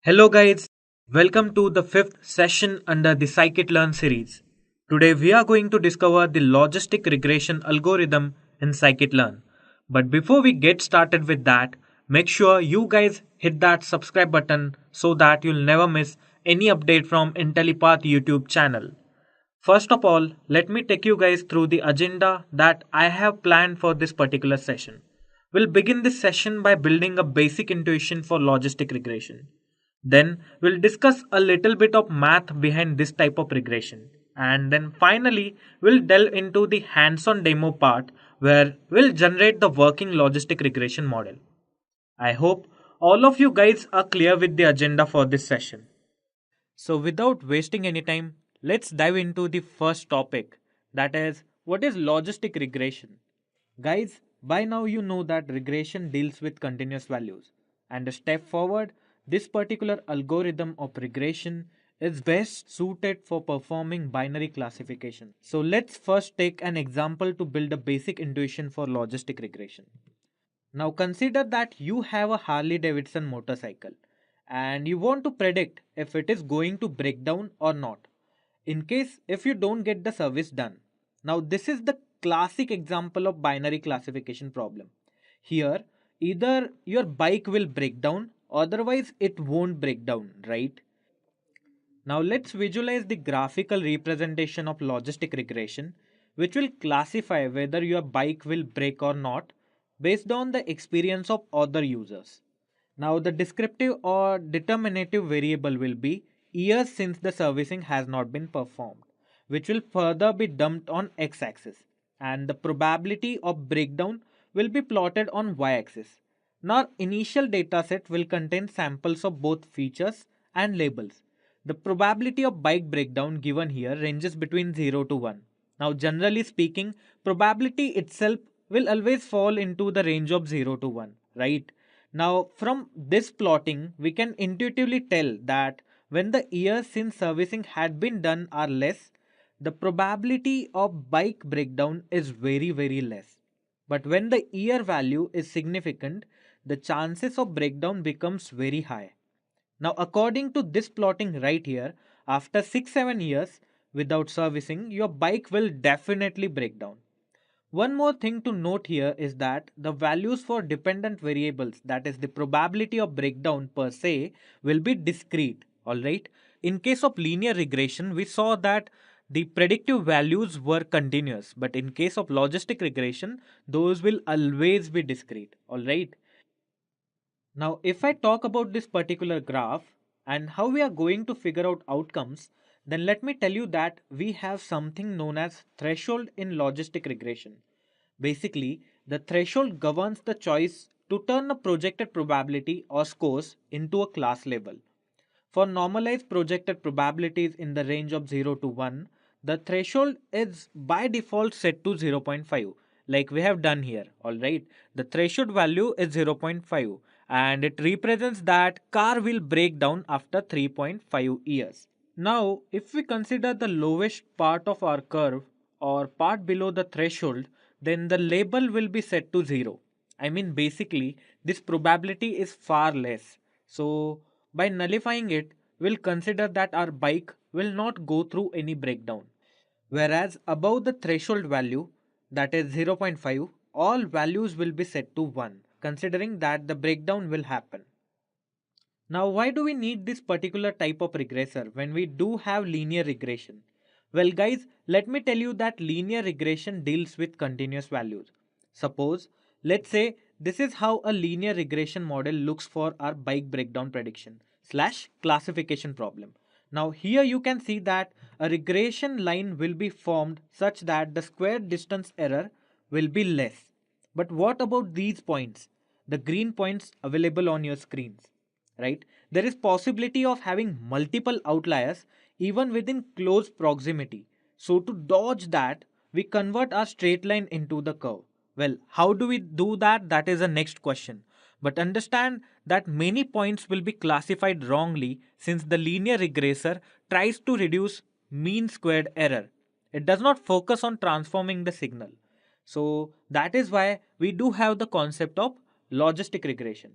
Hello guys, welcome to the fifth session under the Scikit-Learn series. Today we are going to discover the logistic regression algorithm in Scikit-Learn. But before we get started with that, make sure you guys hit that subscribe button so that you'll never miss any update from Intellipaat YouTube channel. First of all, let me take you guys through the agenda that I have planned for this particular session. We'll begin this session by building a basic intuition for logistic regression. Then we'll discuss a little bit of math behind this type of regression. And then finally, we'll delve into the hands-on demo part where we'll generate the working logistic regression model. I hope all of you guys are clear with the agenda for this session. So without wasting any time, let's dive into the first topic, that is, what is logistic regression? Guys, by now you know that regression deals with continuous values. And a step forward, this particular algorithm of regression is best suited for performing binary classification. So let's first take an example to build a basic intuition for logistic regression. Now consider that you have a Harley Davidson motorcycle and you want to predict if it is going to break down or not in case if you don't get the service done. Now this is the classic example of binary classification problem. Here either your bike will break down, otherwise it won't break down, right? Now let's visualize the graphical representation of logistic regression, which will classify whether your bike will break or not based on the experience of other users. Now the descriptive or determinative variable will be years since the servicing has not been performed, which will further be dumped on x-axis, and the probability of breakdown will be plotted on y-axis. Now initial dataset will contain samples of both features and labels. The probability of bike breakdown given here ranges between 0 to 1. Now generally speaking, probability itself will always fall into the range of 0 to 1, right? Now from this plotting, we can intuitively tell that when the years since servicing had been done are less, the probability of bike breakdown is very less. But when the year value is significant, the chances of breakdown becomes very high. Now, according to this plotting right here, after 6-7 years without servicing, your bike will definitely break down. One more thing to note here is that the values for dependent variables, that is the probability of breakdown per se, will be discrete, alright? In case of linear regression, we saw that the predictive values were continuous, but in case of logistic regression, those will always be discrete, alright? Now, if I talk about this particular graph and how we are going to figure out outcomes, then let me tell you that we have something known as threshold in logistic regression. Basically, the threshold governs the choice to turn a projected probability or scores into a class label. For normalized projected probabilities in the range of 0 to 1, the threshold is by default set to 0.5, like we have done here, alright. The threshold value is 0.5 and it represents that car will break down after 3.5 years. Now, if we consider the lowest part of our curve or part below the threshold, then the label will be set to 0. I mean, basically, this probability is far less. So, by nullifying it, we'll consider that our bike will not go through any breakdown. Whereas above the threshold value, that is 0.5, all values will be set to 1, considering that the breakdown will happen. Now, why do we need this particular type of regressor when we do have linear regression? Well guys, let me tell you that linear regression deals with continuous values. Suppose, let's say this is how a linear regression model looks for our bike breakdown prediction slash classification problem. Now here you can see that a regression line will be formed such that the square distance error will be less. But what about these points? The green points available on your screens, right? There is possibility of having multiple outliers even within close proximity. So to dodge that, we convert our straight line into the curve. Well, how do we do that? That is the next question. But understand that many points will be classified wrongly since the linear regressor tries to reduce mean squared error. It does not focus on transforming the signal. So that is why we do have the concept of logistic regression.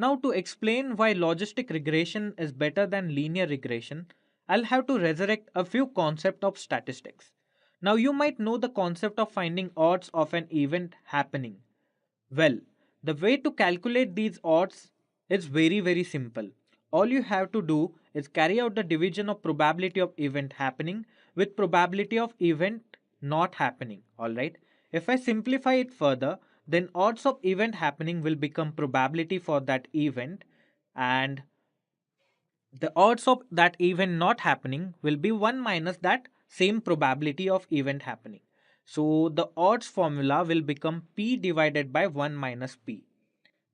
Now, to explain why logistic regression is better than linear regression, I'll have to resurrect a few concepts of statistics. Now, you might know the concept of finding odds of an event happening. Well, the way to calculate these odds is very simple. All you have to do is carry out the division of probability of event happening with probability of event not happening. Alright. If I simplify it further, then odds of event happening will become probability for that event, and the odds of that event not happening will be 1 minus that same probability of event happening. So the odds formula will become P divided by 1 minus P.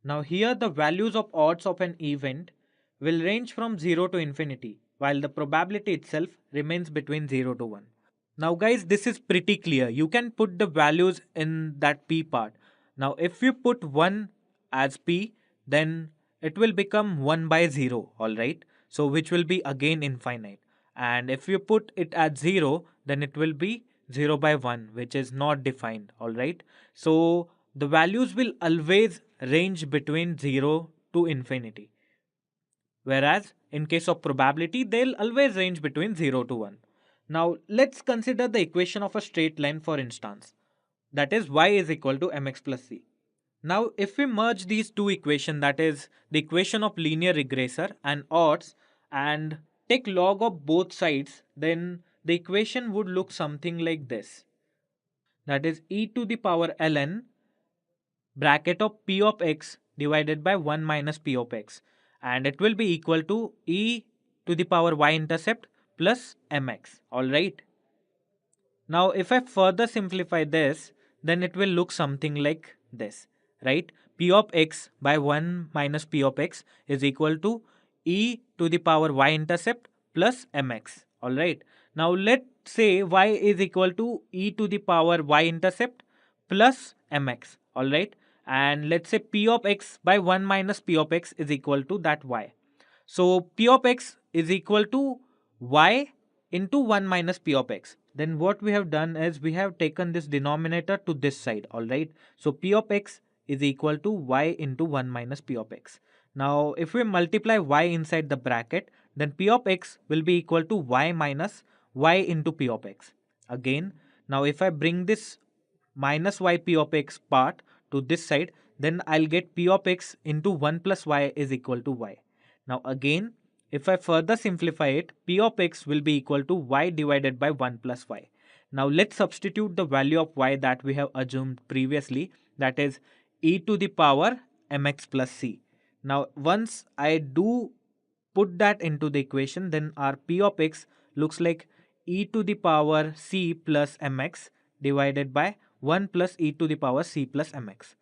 Now here the values of odds of an event will range from 0 to infinity, while the probability itself remains between 0 to 1. Now guys, this is pretty clear. You can put the values in that P part. Now if you put 1 as P, then it will become 1 by 0, alright? So which will be again infinite. And if you put it at 0, then it will be 0 by 1, which is not defined, alright? So the values will always range between 0 to infinity. Whereas in case of probability, they'll always range between 0 to 1. Now let's consider the equation of a straight line, for instance. That is y is equal to mx plus c. Now if we merge these two equations, that is the equation of linear regressor and odds, and take log of both sides, then the equation would look something like this. That is e to the power ln bracket of p of x divided by 1 minus p of x, and it will be equal to e to the power y intercept plus mx. Alright. Now if I further simplify this, then it will look something like this, right? P of x by 1 minus p of x is equal to e to the power y intercept plus mx. Alright. Now let's say y is equal to e to the power y intercept plus mx. Alright. And let's say p of x by 1 minus p of x is equal to that y. So p of x is equal to y into 1 minus p of x. Then what we have done is we have taken this denominator to this side, alright. So p of x is equal to y into 1 minus p of x. Now if we multiply y inside the bracket, then p of x will be equal to y minus y into p of x. Again, now if I bring this minus y p of x part to this side, then I'll get p of x into 1 plus y is equal to y. Now again, if I further simplify it, p of x will be equal to y divided by 1 plus y. Now let's substitute the value of y that we have assumed previously, that is e to the power mx plus c. Now once I do put that into the equation, then our p of x looks like e to the power c plus mx divided by 1 plus e to the power c plus mx.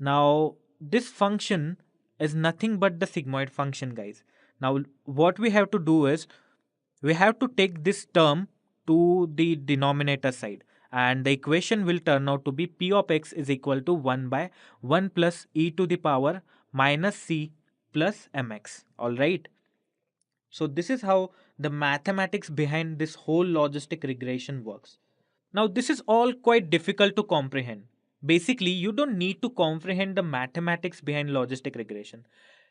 Now this function is nothing but the sigmoid function, guys. Now what we have to do is we have to take this term to the denominator side, and the equation will turn out to be p of x is equal to 1 by 1 plus e to the power minus c plus mx. Alright. So this is how the mathematics behind this whole logistic regression works. Now this is all quite difficult to comprehend. Basically, you don't need to comprehend the mathematics behind logistic regression.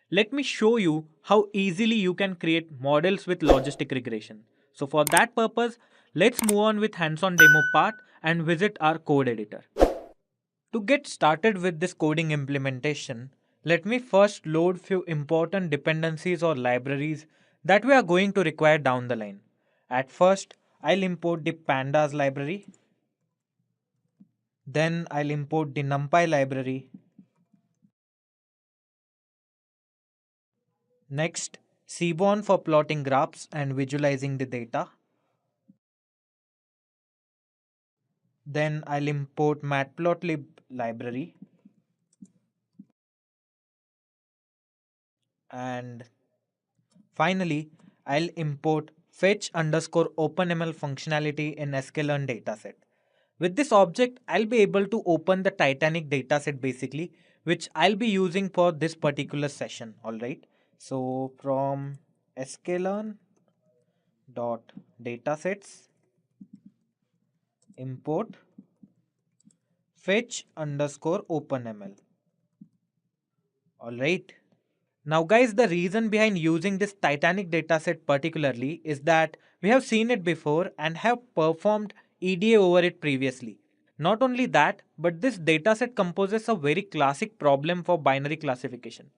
Let me show you how easily you can create models with logistic regression. So for that purpose, let's move on with hands-on demo part and visit our code editor. To get started with this coding implementation, let me first load few important dependencies or libraries that we are going to require down the line. At first, I'll import the pandas library. Then I'll import the NumPy library. Next, Seaborn for plotting graphs and visualizing the data. Then I'll import Matplotlib library. And finally, I'll import fetch underscore OpenML functionality in Sklearn dataset. With this object, I'll be able to open the Titanic dataset basically, which I'll be using for this particular session. Alright. So from sklearn dot datasets import fetch underscore OpenML. Alright. Now guys, the reason behind using this Titanic dataset particularly is that we have seen it before and have performed EDA over it previously. Not only that, but this dataset composes a very classic problem for binary classification.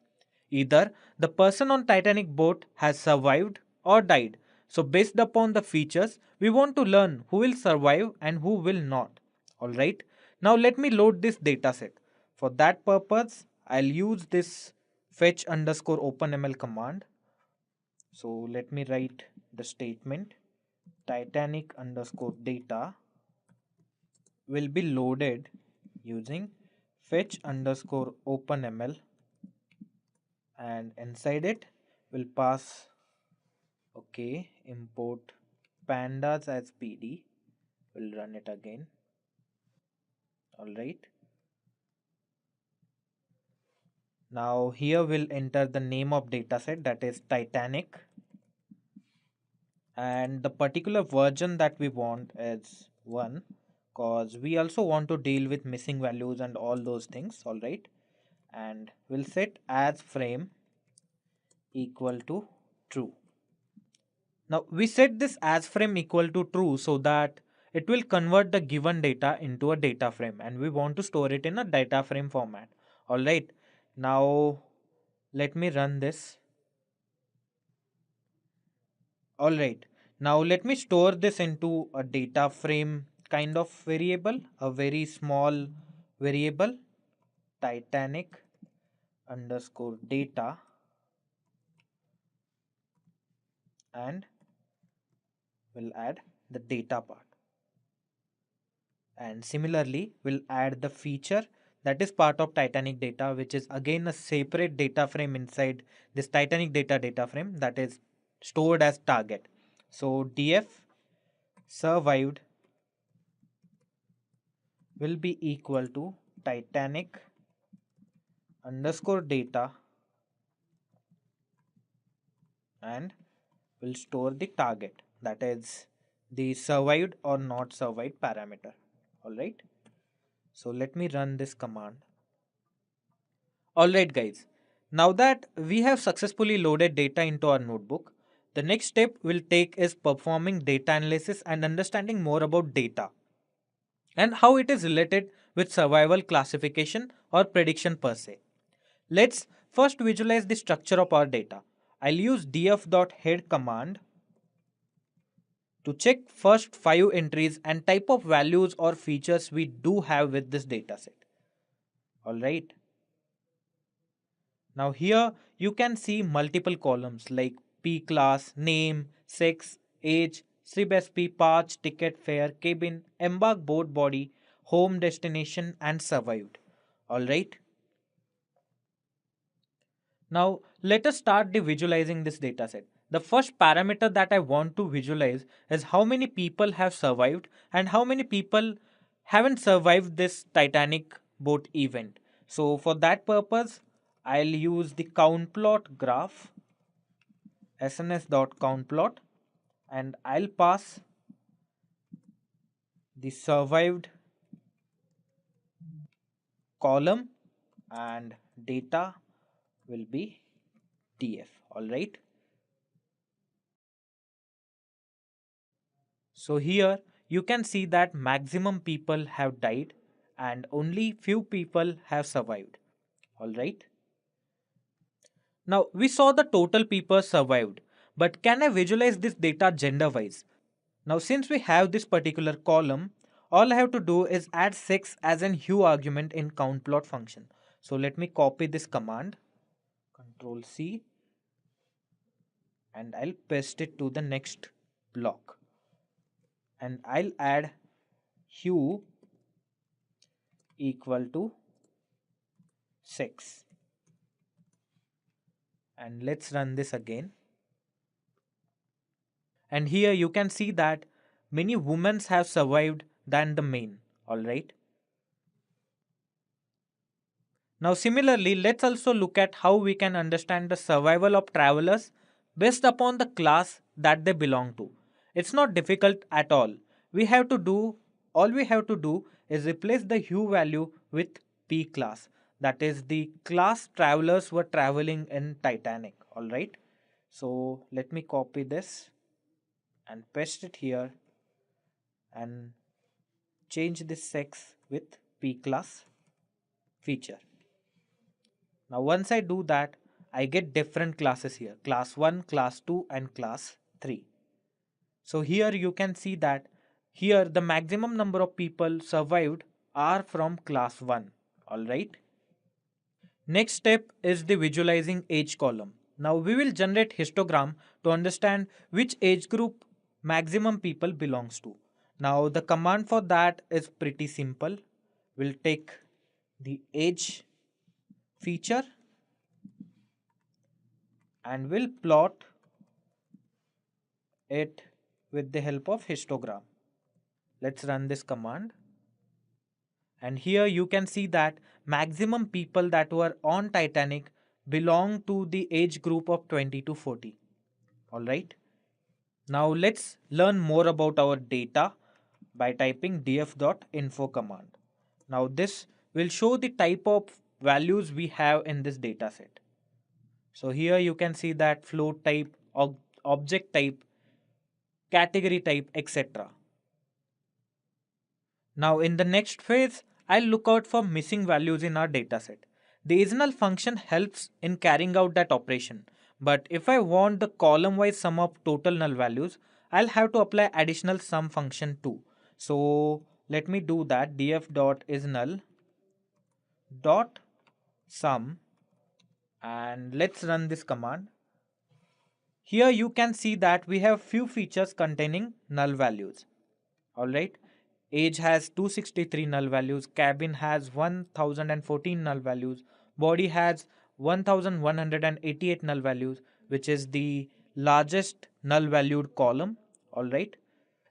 Either the person on Titanic boat has survived or died. So based upon the features, we want to learn who will survive and who will not. Alright. Now let me load this dataset. For that purpose, I'll use this fetch underscore openml command. So let me write the statement Titanic underscore data will be loaded using fetch underscore openml, and inside it will pass import pandas as pd. We'll run it again. All right, now here we'll enter the name of dataset, that is Titanic, and the particular version that we want is 1, cause we also want to deal with missing values and all those things. All right, and we'll set as frame equal to true. Now we set this as frame equal to true so that it will convert the given data into a data frame, and we want to store it in a data frame format. All right, now let me run this. All right, now let me store this into a data frame kind of variable, a very small variable, Titanic underscore data, and we'll add the data part. And similarly, we'll add the feature that is part of Titanic data, which is again a separate data frame inside this Titanic data frame that is stored as target. So df survived will be equal to Titanic underscore data, and will store the target, that is the survived or not survived parameter. All right, so let me run this command. All right guys, now that we have successfully loaded data into our notebook, the next step we'll take is performing data analysis and understanding more about data and how it is related with survival classification or prediction per se. Let's first visualize the structure of our data. I'll use df.head command to check first 5 entries and type of values or features we do have with this dataset. All right. Now here you can see multiple columns like P class, name, sex, age, SIB-SP, patch, ticket, fare, cabin, embark, board body, home destination and survived. Alright. Now let us start the visualizing this dataset. The first parameter that I want to visualize is how many people have survived and how many people haven't survived this Titanic boat event. So for that purpose, I'll use the countplot graph sns.countplot, and I'll pass the survived column and data will be df. All right. So here you can see that maximum people have died and only few people have survived. All right. Now we saw the total people survived, but can I visualize this data gender wise? Now since we have this particular column, all I have to do is add sex as an hue argument in countplot function. So let me copy this command, Control C, and I'll paste it to the next block. And I'll add hue equal to sex. And let's run this again. And here you can see that many women have survived than the men. Alright. Now similarly, let's also look at how we can understand the survival of travelers based upon the class that they belong to. It's not difficult at all. All we have to do is replace the hue value with P class. that is the class travelers were traveling in Titanic. Alright. So let me copy this and paste it here and change this sex with P class feature. Now once I do that, I get different classes here, class 1, class 2 and class 3. So here you can see that here the maximum number of people survived are from class 1. Alright. Next step is the visualizing age column. Now we will generate histogram to understand which age group maximum people belongs to. Now the command for that is pretty simple. We'll take the age feature and we'll plot it with the help of histogram. Let's run this command. And here you can see that maximum people that were on Titanic belong to the age group of 20 to 40. Alright. Now let's learn more about our data by typing df.info command. Now this will show the type of values we have in this data set. So here you can see that float type, object type, category type, etc. Now in the next phase, I'll look out for missing values in our dataset. The isNull function helps in carrying out that operation. But if I want the column-wise sum of total null values, I'll have to apply additional sum function too. So let me do that. df.isNull dot sum and let's run this command. Here you can see that we have few features containing null values. Alright. Age has 263 null values, cabin has 1014 null values, body has 1188 null values, which is the largest null valued column. Alright.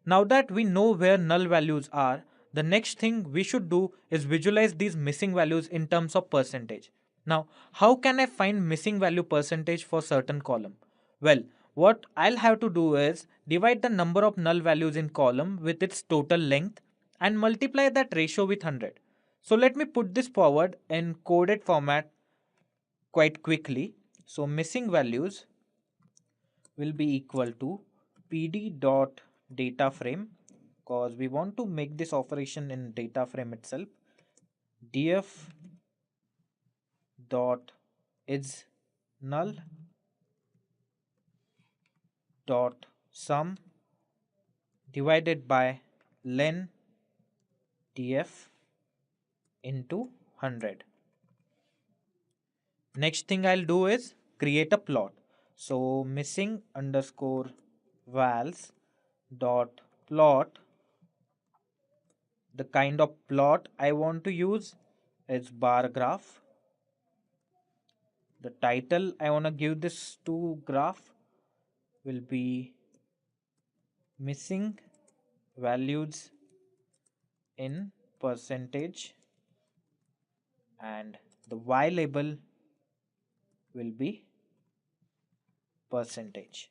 Now that we know where null values are, the next thing we should do is visualize these missing values in terms of percentage. Now, how can I find missing value percentage for certain column? Well, what I'll have to do is divide the number of null values in column with its total length and multiply that ratio with 100. So let me put this forward in coded format quite quickly. So missing values will be equal to pd dot data frame, because we want to make this operation in data frame itself. df dot is null dot sum divided by len df into 100. Next thing I'll do is create a plot. So missing underscore vals dot plot. The kind of plot I want to use is bar graph. The title I want to give this to graph will be missing values in percentage and the y label will be percentage.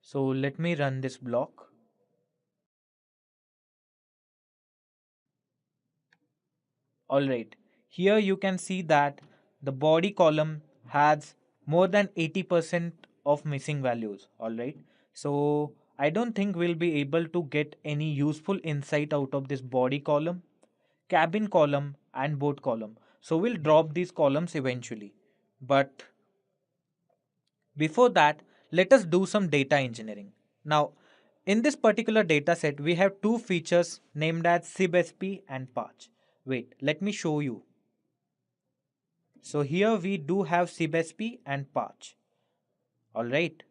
So let me run this block. Alright, here you can see that the body column has more than 80% of missing values. Alright, so I don't think we'll be able to get any useful insight out of this body column, cabin column and boat column. So we'll drop these columns eventually. But before that, let us do some data engineering. Now, in this particular data set, we have two features named as SibSP and patch. Wait, let me show you. So here we do have SibSP and patch. Alright.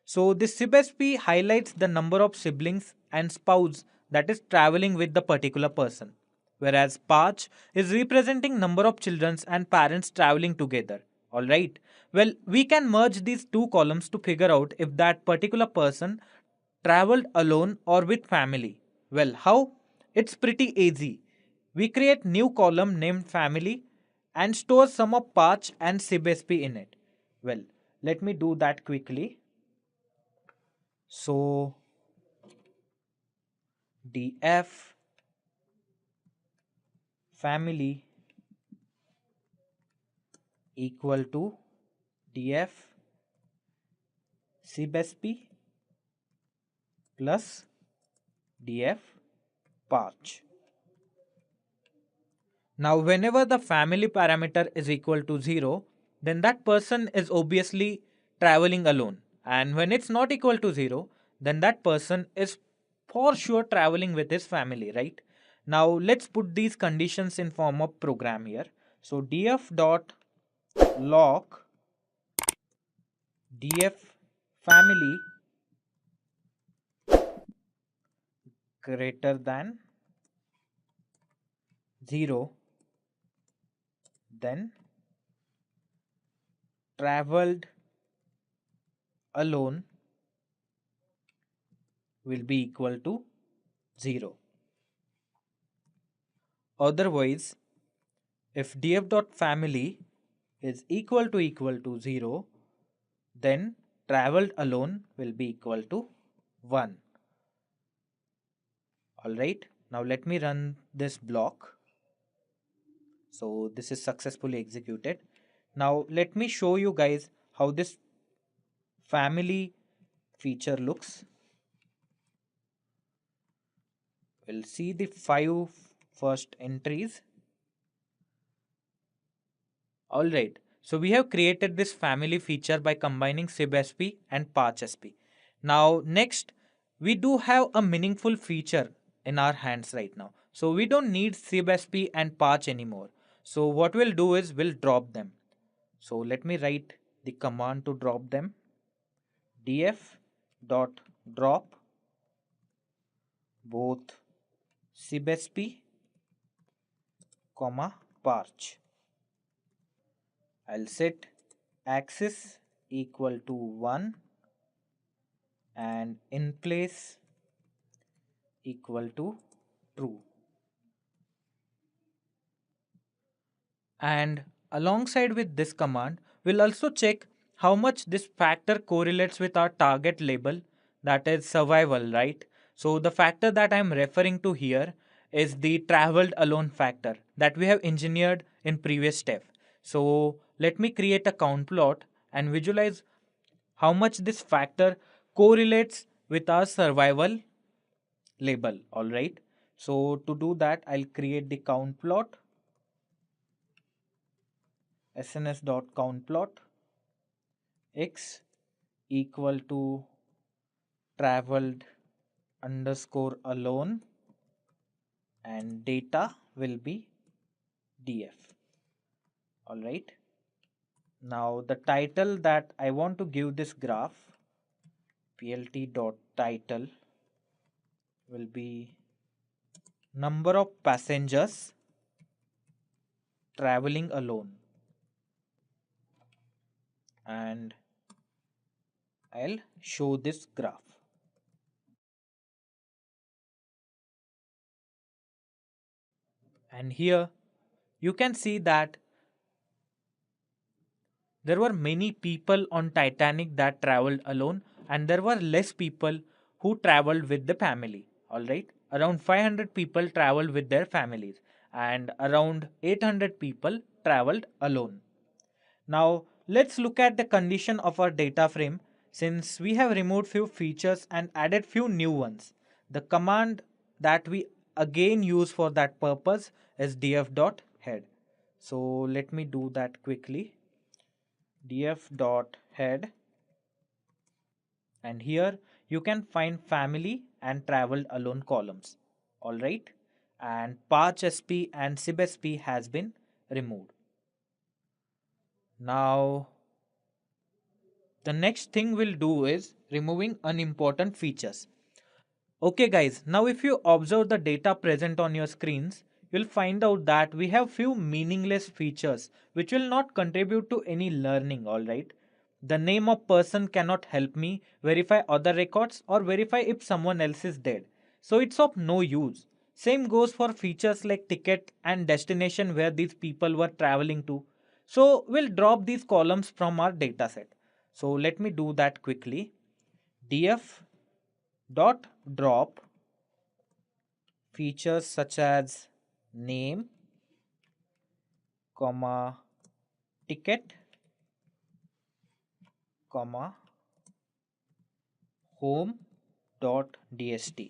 So this SibSP highlights the number of siblings and spouse that is traveling with the particular person. Whereas patch is representing number of children and parents traveling together. Alright. Well, we can merge these two columns to figure out if that particular person traveled alone or with family. Well, how? It's pretty easy. We create new column named family and store some of patch and SibSP in it. Well, let me do that quickly. So df family equal to df cbsp plus df parch. Now whenever the family parameter is equal to 0, then that person is obviously traveling alone, and when it's not equal to 0, then that person is for sure traveling with his family, right? Now let's put these conditions in form of program here. So df dot lock df family greater than 0, then traveled alone will be equal to 0. Otherwise, if df.family is equal to 0, then traveled alone will be equal to 1. Alright, now let me run this block. So this is successfully executed. Now let me show you guys how this family feature looks. We'll see the 5 first entries. Alright, so we have created this family feature by combining sib_sp and patch_sp. Now next, we do have a meaningful feature in our hands right now. So we don't need sib_sp and patch anymore. So what we'll do is we'll drop them. So let me write the command to drop them. df dot drop both sib_sp comma parch. I'll set axis equal to 1 and in place equal to true. And alongside with this command, we'll also check how much this factor correlates with our target label, that is survival, right? So the factor that I'm referring to here is the traveled alone factor that we have engineered in previous step. So let me create a count plot and visualize how much this factor correlates with our survival label. All right. So to do that, I'll create the count plot, sns.countplot x equal to traveled underscore alone and data will be df. All right. Now the title that I want to give this graph, plt.title, will be number of passengers traveling alone, and I'll show this graph. And here you can see that there were many people on Titanic that traveled alone, and there were less people who traveled with the family. All right, around 500 people traveled with their families, and around 800 people traveled alone. Now let's look at the condition of our data frame. Since we have removed few features and added few new ones, the command that we again use for that purpose is df.head. So let me do that quickly. df.head, and here you can find family and traveled alone columns. All right, and patch_sp and sib_sp has been removed. Now the next thing we'll do is removing unimportant features. Okay guys, now if you observe the data present on your screens, you'll find out that we have few meaningless features which will not contribute to any learning, alright? The name of person cannot help me verify other records or verify if someone else is dead. So it's of no use. Same goes for features like ticket and destination where these people were traveling to. So we'll drop these columns from our dataset. So let me do that quickly. df dot drop features such as name, comma, ticket, comma, home dot dest,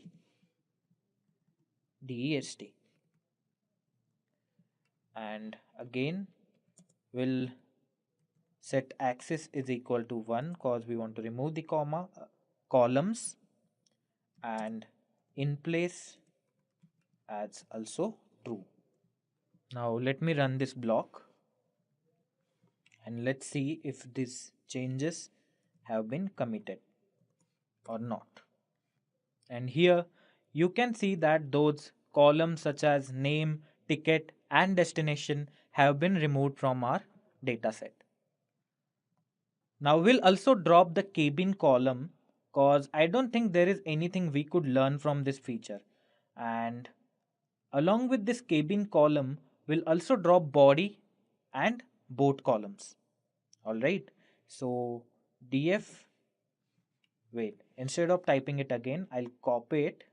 and again we'll set axis is equal to 1 because we want to remove the comma, columns, and in place as also true. Now let me run this block and let's see if these changes have been committed or not. And here you can see that those columns such as name, ticket and destination have been removed from our dataset. Now we'll also drop the cabin column because I don't think there is anything we could learn from this feature. And along with this cabin column, we'll also drop body and boat columns. Alright, so df, wait, instead of typing it again, I'll copy it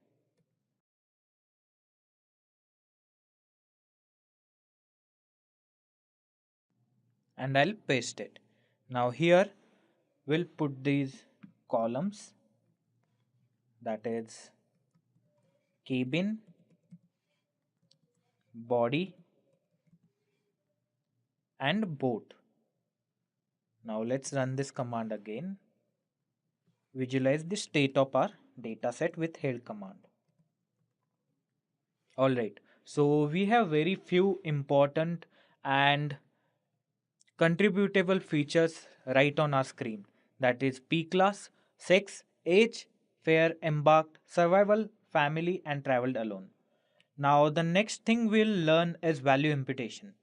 and I'll paste it. Now here we'll put these columns, that is cabin, body and boat. Now let's run this command again. Visualize the state of our dataset with head command. Alright, so we have very few important and contributable features right on our screen. That is P class, sex, age, fare, embarked, survival, family and traveled alone. Now the next thing we'll learn is value imputation.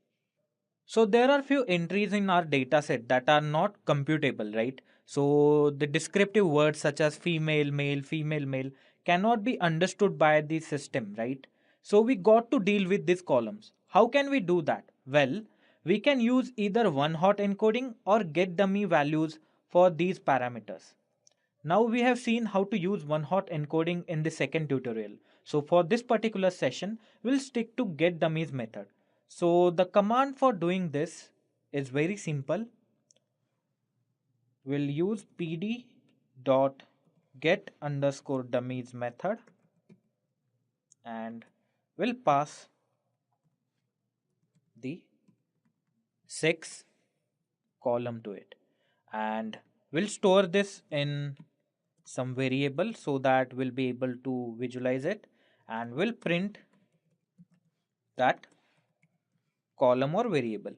So there are few entries in our data set that are not computable, right? So the descriptive words such as female, male, female, male cannot be understood by the system, right? So we got to deal with these columns. How can we do that? Well, we can use either one hot encoding or get dummy values for these parameters. Now we have seen how to use one hot encoding in the second tutorial. So for this particular session, we'll stick to get dummies method. So the command for doing this is very simple. We'll use pd dot get underscore dummies method and we'll pass the sex column to it, and we'll store this in some variable so that we'll be able to visualize it, and we'll print that column or variable.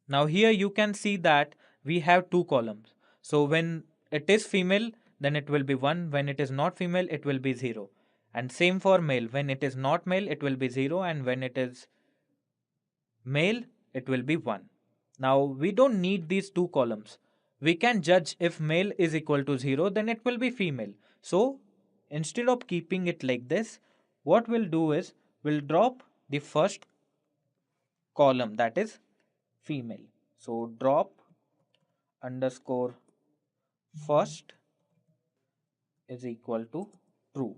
Now here you can see that we have two columns. So when it is female, then it will be 1. When it is not female, it will be 0. And same for male. When it is not male, it will be 0. And when it is male, it will be 1. Now we don't need these two columns. We can judge if male is equal to 0, then it will be female. So instead of keeping it like this, what we'll do is we'll drop the first column, that is female. So drop underscore first is equal to true.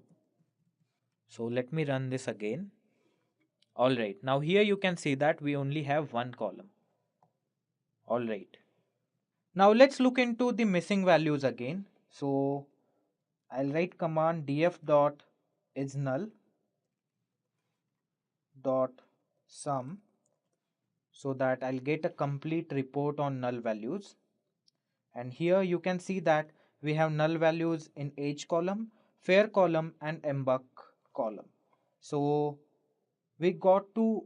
So let me run this again. Alright, now here you can see that we only have one column. Alright. Now let's look into the missing values again. So I'll write command df dot is null dot sum so that I'll get a complete report on null values. And here you can see that we have null values in age column, fare column and embark column. So we got to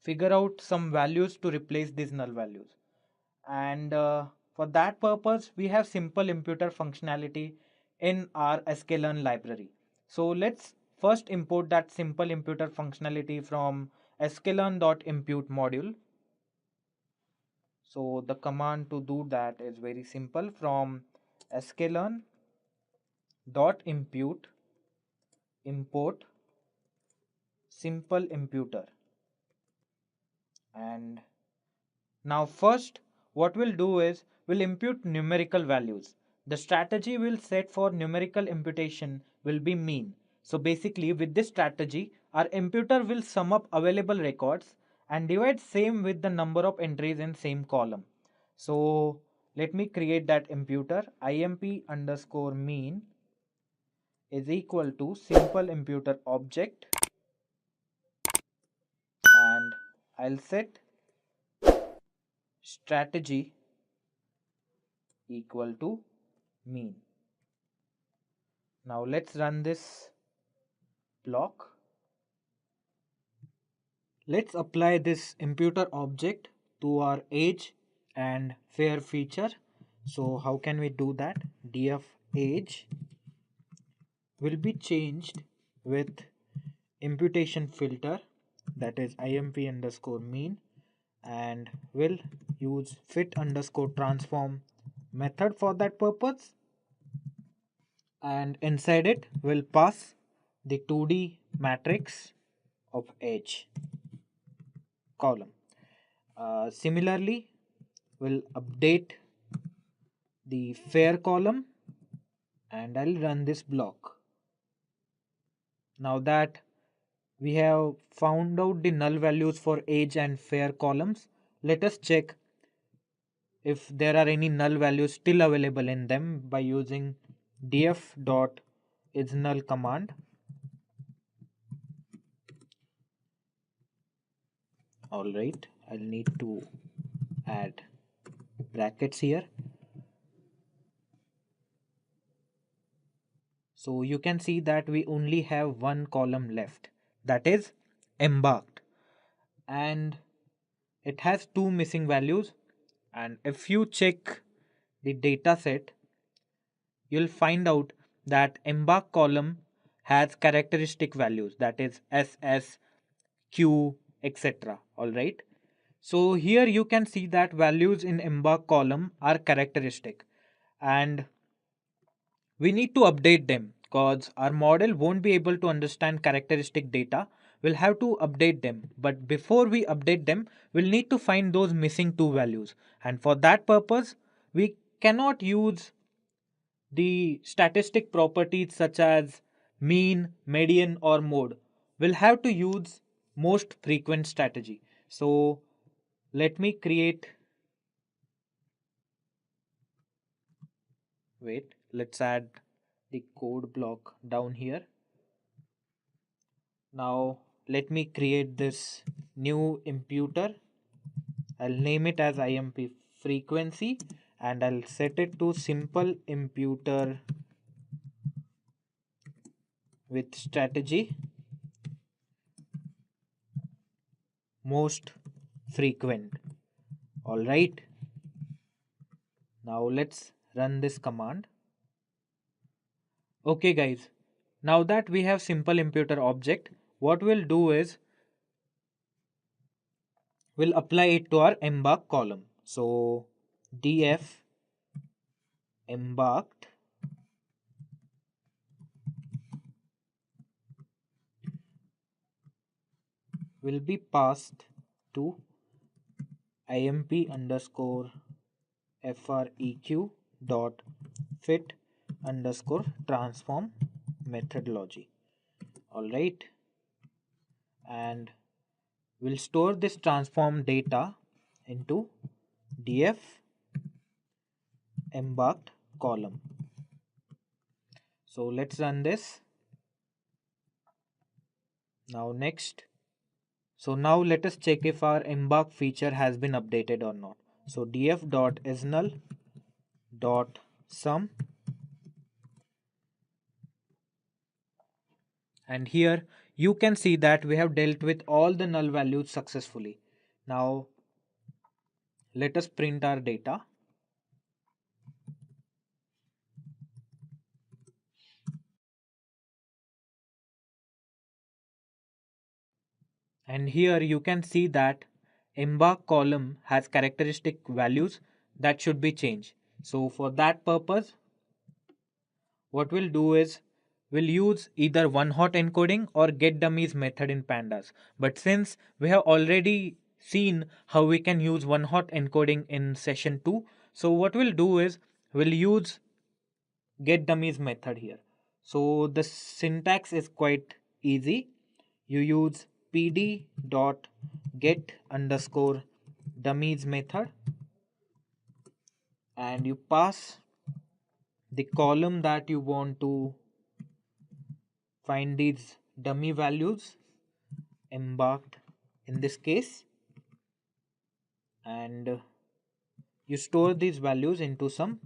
figure out some values to replace these null values. And for that purpose, we have simple imputer functionality in our sklearn library. So let's first import that simple imputer functionality from sklearn.impute module. So the command to do that is very simple. From sklearn.impute import simple imputer. And now first what we'll do is we'll impute numerical values. The strategy we'll set for numerical imputation will be mean. So basically with this strategy, our imputer will sum up available records and divide same with the number of entries in same column. So let me create that imputer. IMP underscore mean is equal to simple imputer object, and I'll set strategy equal to mean. Now let's run this block. Let's apply this imputer object to our age and fair feature. So how can we do that? Df age will be changed with imputation filter, that is imp underscore mean, and we'll use fit underscore transform method for that purpose, and inside it we'll pass the 2D matrix of age column. Similarly, we'll update the fair column and I'll run this block. Now that we have found out the null values for age and fair columns, let us check if there are any null values still available in them by using df.isNull command. Alright, I'll need to add brackets here. So you can see that we only have one column left, that is embarked, and it has two missing values. And if you check the data set, you'll find out that embark column has characteristic values, that is SS, Q, etc. Alright. So here you can see that values in embark column are characteristic, and we need to update them because our model won't be able to understand characteristic data. We'll have to update them, but before we update them, we'll need to find those missing two values, and for that purpose we cannot use the statistic properties such as mean, median or mode. We'll have to use most frequent strategy. So let me create, wait, let's add the code block down here. Now let me create this new imputer. I'll name it as IMP frequency and I'll set it to simple imputer with strategy most frequent. Alright. Now let's run this command. Okay guys, now that we have simple imputer object, what we'll do is we'll apply it to our embark column. So df embarked will be passed to imp underscore freq dot fit underscore transform methodology. Alright, and we'll store this transform data into df embarked column. So let's run this. Now next, so now let us check if our embark feature has been updated or not. So df.isNull dot sum, and here you can see that we have dealt with all the null values successfully. Now let us print our data. And here you can see that embark column has characteristic values that should be changed. So for that purpose, what we'll do is we'll use either one hot encoding or get dummies method in pandas. But since we have already seen how we can use one hot encoding in session 2, so what we'll do is we'll use get dummies method here. So the syntax is quite easy. You use pd dot get underscore dummies method, and you pass the column that you want to find these dummy values embarked in this case, and you store these values into some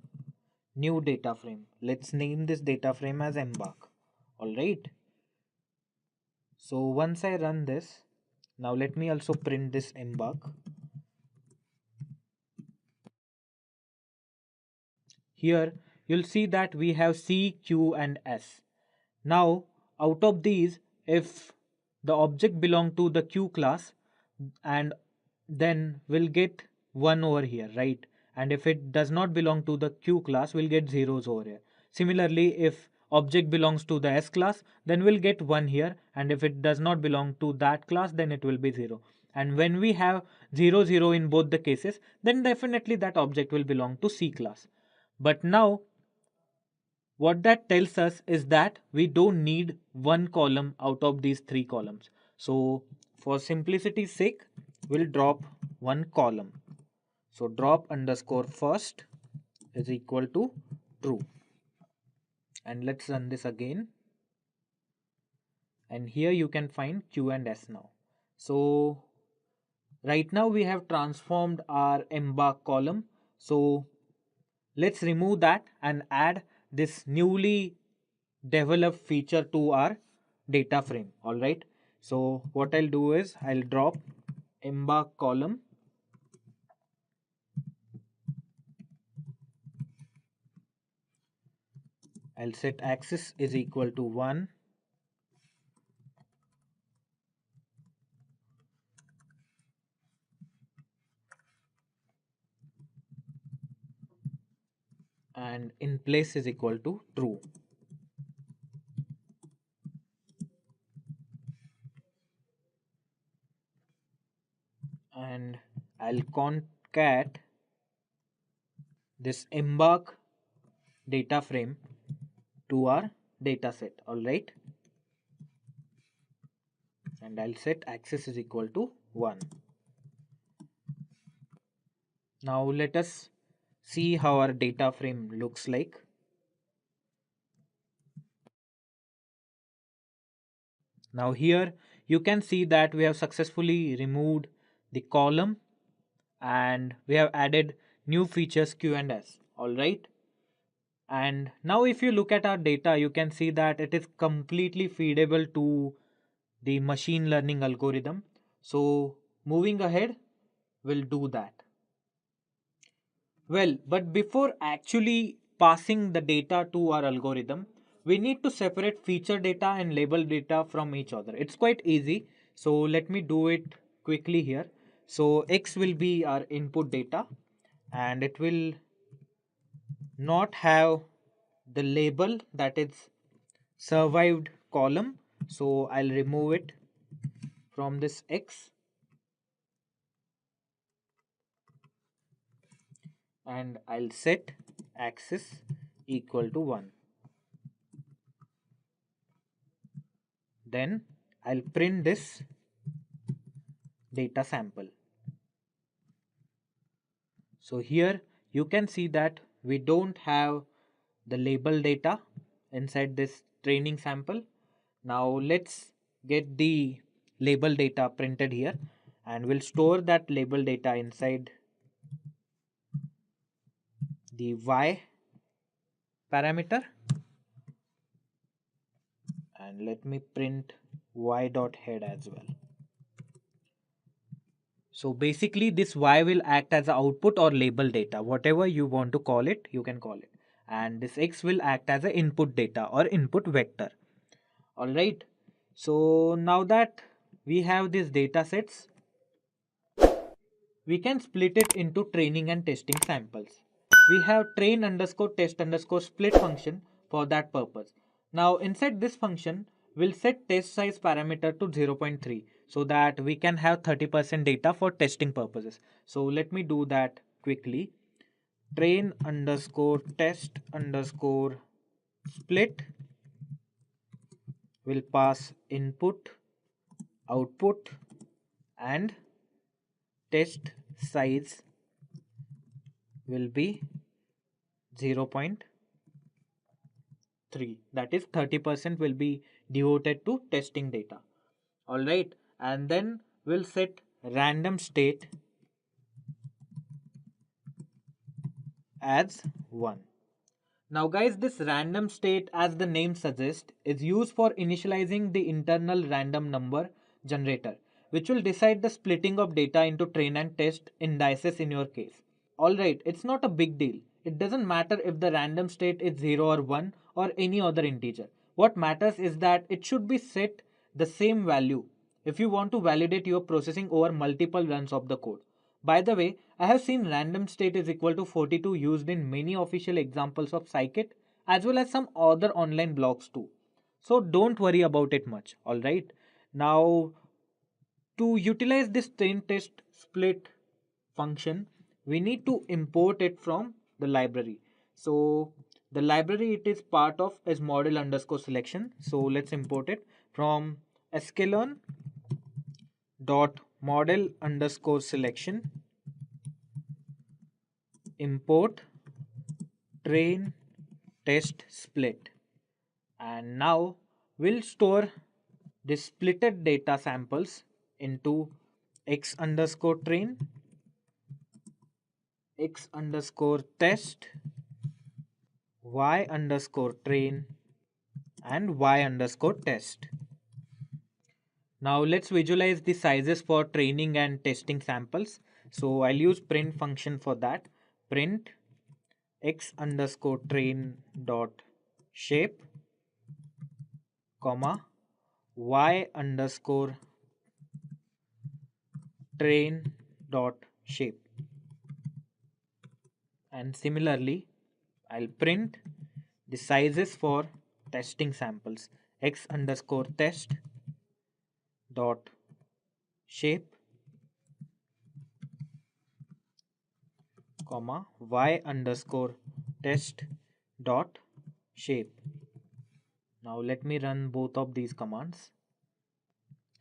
new data frame. Let's name this data frame as embark. All right. So once I run this, now let me also print this embark. Here you'll see that we have C, Q and S. Now out of these, if the object belong to the Q class, and then we'll get 1 over here, right? And if it does not belong to the Q class, we'll get zeros over here. Similarly, if object belongs to the S class, then we'll get 1 here, and if it does not belong to that class, then it will be 0. And when we have 0 0 in both the cases, then definitely that object will belong to C class. But now what that tells us is that we don't need one column out of these three columns. So for simplicity's sake, we'll drop one column. So drop underscore first is equal to true. And let's run this again. And here you can find Q and S now. So right now we have transformed our embark column. So let's remove that and add this newly developed feature to our data frame. All right. So what I'll do is I'll drop embark column, I'll set axis is equal to 1, and in place is equal to true. And I'll concat this embark data frame to our data set. All right. And I'll set axis is equal to 1. Now let us see how our data frame looks like. Now here you can see that we have successfully removed the column and we have added new features Q and S. All right. And now if you look at our data, you can see that it is completely feedable to the machine learning algorithm. So moving ahead, we'll do that. Well, but before actually passing the data to our algorithm, we need to separate feature data and label data from each other. It's quite easy. So let me do it quickly here. So X will be our input data and it will not have the label that is survived column. So I'll remove it from this X and I'll set axis equal to 1. Then I'll print this data sample. So here you can see that we don't have the label data inside this training sample. Now let's get the label data printed here and we'll store that label data inside the Y parameter, and let me print y.head as well. So basically this Y will act as an output or label data, whatever you want to call it, you can call it. And this X will act as an input data or input vector. All right. So now that we have these data sets, we can split it into training and testing samples. We have train underscore test underscore split function for that purpose. Now inside this function, we'll set test size parameter to 0.3 so that we can have 30% data for testing purposes. So let me do that quickly. Train underscore test underscore split will pass input, output, and test size will be 0.3. That is 30% will be devoted to testing data. Alright, and then we'll set random state as 1. Now guys, this random state, as the name suggests, is used for initializing the internal random number generator, which will decide the splitting of data into train and test indices in your case. Alright, it's not a big deal. It doesn't matter if the random state is 0 or 1 or any other integer. What matters is that it should be set the same value if you want to validate your processing over multiple runs of the code. By the way, I have seen random state is equal to 42 used in many official examples of scikit as well as some other online blogs too. So don't worry about it much, alright? Now, to utilize this train test split function, we need to import it from the library. So the library it is part of is model underscore selection. So let's import it from sklearn dot model underscore selection import train test split, and now we'll store the splitted data samples into x underscore train, x underscore test, y underscore train, and y underscore test. Now let's visualize the sizes for training and testing samples. So I'll use print function for that. Print x underscore train dot shape, comma, y underscore train dot shape. And similarly, I'll print the sizes for testing samples, x underscore test dot shape, comma, y underscore test dot shape. Now let me run both of these commands.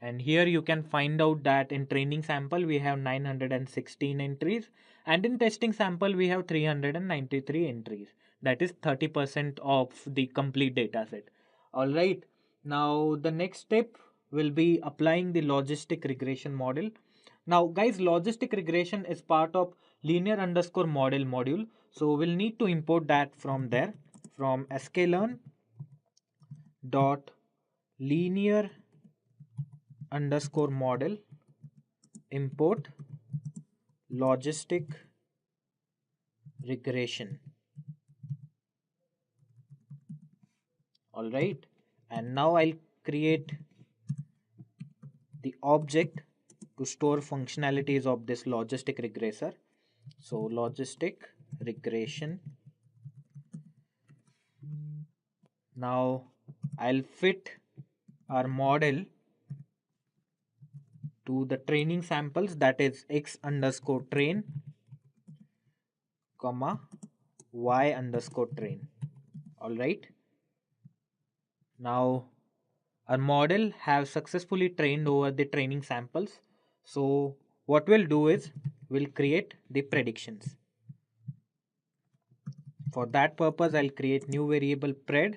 And here you can find out that in training sample we have 916 entries and in testing sample we have 393 entries. That is 30% of the complete data set. Alright, now the next step will be applying the logistic regression model. Now guys, logistic regression is part of linear underscore model module. So we'll need to import that from there, from sklearn dot linear underscore model import logistic regression. All right, and now I'll create the object to store functionalities of this logistic regressor. So logistic regression. Now I'll fit our model to the training samples, that is x underscore train, comma, y underscore train. All right. Now our model have successfully trained over the training samples. So what we'll do is we'll create the predictions. For that purpose, I'll create new variable pred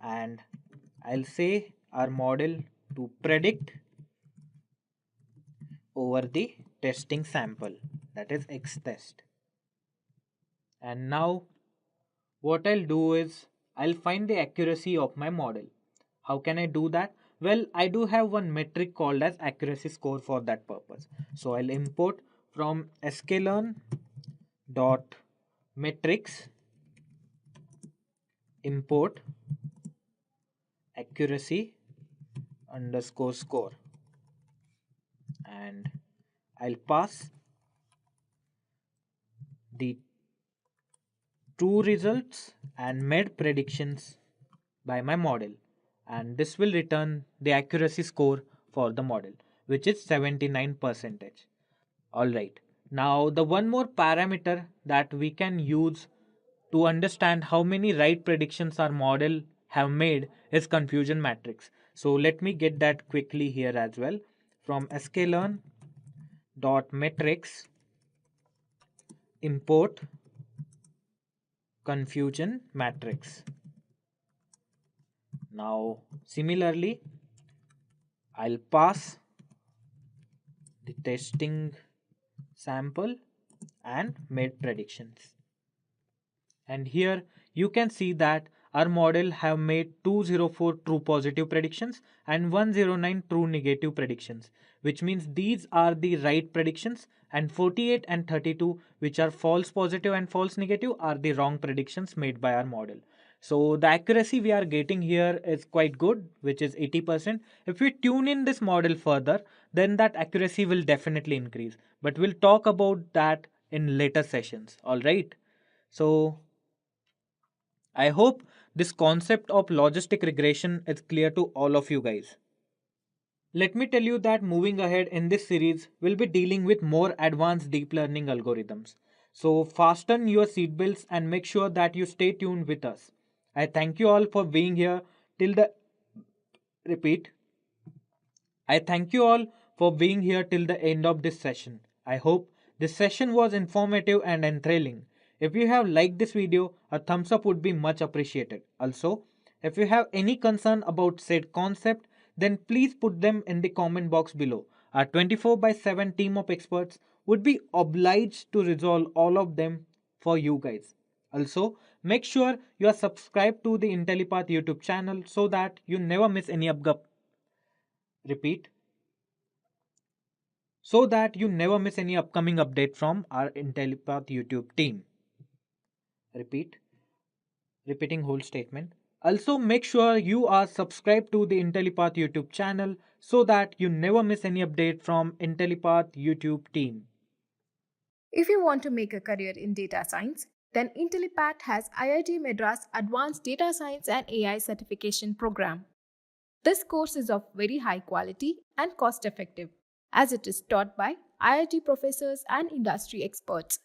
and I'll say our model to predict over the testing sample, that is x test. And now what I'll do is I'll find the accuracy of my model. How can I do that? Well, I do have one metric called as accuracy score for that purpose. So I'll import from sklearn dot metrics import accuracy underscore score, and I'll pass the true results and made predictions by my model, and this will return the accuracy score for the model, which is 79%. Alright, now the one more parameter that we can use to understand how many right predictions our model have made is confusion matrix. So let me get that quickly here as well. From sklearn dot metrics import confusion matrix. Now similarly I'll pass the testing sample and made predictions. And here you can see that our model have made 204 true positive predictions and 109 true negative predictions, which means these are the right predictions, and 48 and 32, which are false positive and false negative, are the wrong predictions made by our model. So the accuracy we are getting here is quite good, which is 80%. If we tune in this model further, then that accuracy will definitely increase. But we'll talk about that in later sessions. All right. So I hope this concept of logistic regression is clear to all of you guys. Let me tell you that moving ahead in this series, we'll be dealing with more advanced deep learning algorithms. So fasten your seatbelts and make sure that you stay tuned with us. I thank you all for being here till the repeat. I thank you all for being here till the end of this session. I hope this session was informative and enthralling. If you have liked this video, a thumbs up would be much appreciated. Also, if you have any concern about said concept, then please put them in the comment box below. Our 24/7 team of experts would be obliged to resolve all of them for you guys. Also, make sure you are subscribed to the Intellipaat YouTube channel so that you never miss any repeat so that you never miss any upcoming update from our Intellipaat YouTube team. Repeat, repeating whole statement. Also, make sure you are subscribed to the Intellipaat YouTube channel so that you never miss any update from Intellipaat YouTube team. If you want to make a career in data science, then Intellipaat has IIT Madras Advanced Data Science and AI Certification Program. This course is of very high quality and cost effective, as it is taught by IIT professors and industry experts.